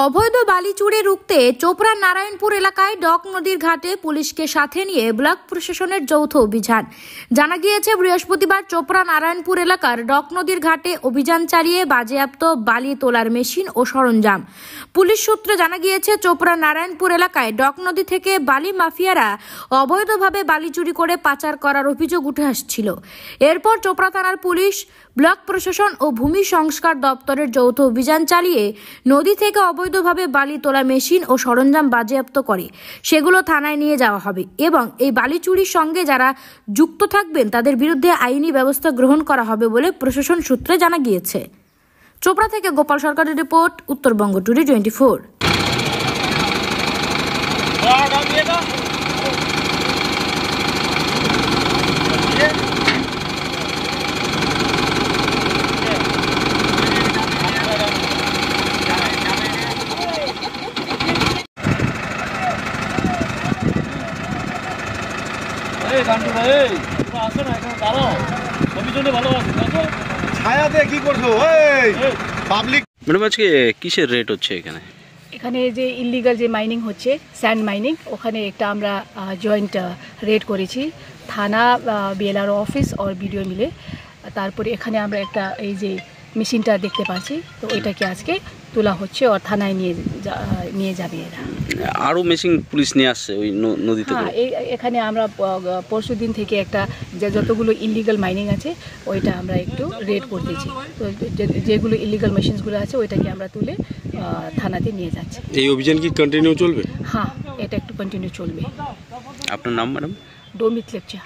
অবৈধ বালি চুরি রুখতে চোপড়া নারায়ণপুর এলাকায় ডক নদীর ঘাটে পুলিশকে সাথে নিয়ে ব্লক প্রশাসনের যৌথ অভিযান। জানা গিয়েছে, বৃহস্পতিবার চোপড়া নারায়ণপুর এলাকার ডক নদীর ঘাটে অভিযান চালিয়ে বাজেয়াপ্ত বালি তোলার মেশিন ও সরঞ্জাম। পুলিশ সূত্রে জানা গিয়েছে, চোপড়া নারায়ণপুর এলাকায় ডক নদী থেকে বালি মাফিয়ারা অবৈধভাবে বালি চুরি করে পাচার করার অভিযোগ উঠে আসছিল। এরপর চোপড়া থানার পুলিশ, ব্লক প্রশাসন ও ভূমি সংস্কার দপ্তরের যৌথ অভিযান চালিয়ে নদী থেকে অবৈধভাবে বালি তোলা মেশিন ও সরঞ্জাম বাজেয়াপ্ত করে সেগুলো থানায় নিয়ে যাওয়া হবে এবং এই বালি চুরির সঙ্গে যারা যুক্ত থাকবেন তাদের বিরুদ্ধে আইনি ব্যবস্থা গ্রহণ করা হবে বলে প্রশাসন সূত্রে জানা গিয়েছে। চোপড়া থেকে গোপাল সরকারের রিপোর্ট, উত্তরবঙ্গ টুডে 24। ছায়াতে কি করছো? পাবলিক ম্যাডাম, আজকে কিসের রেট হচ্ছে এখানে? এখানে যে ইলিগাল যে মাইনিং হচ্ছে, স্যান্ড মাইনিং, ওখানে একটা আমরা জয়েন্ট রেড করেছি, থানা, বিএলআর অফিস আর বিডিও মিলে। তারপরে এখানে আমরা একটা এই যে মেশিনটা দেখতে পাচ্ছি, তো এটাকে আজকে তোলা হচ্ছে আর থানায় নিয়ে যাবে এরা। আরও মেশিন পুলিশ নিয়ে আসছে ওই নদীতে? হ্যাঁ, এখানে আমরা পরশু দিন থেকে একটা যতগুলো ইলিগাল মাইনিং আছে ওইটা আমরা একটু রেড করতেছি। তো যেগুলো ইলিগাল মেশিনসগুলো আছে ওইটাকে আমরা তুলে থানাতে নিয়ে যাচ্ছি। এই অভিযান কি কন্টিনিউ চলবে? হ্যাঁ, এটা একটু কন্টিনিউ চলবে। আপনার নাম ম্যাডাম? ডোমিত লেপচা।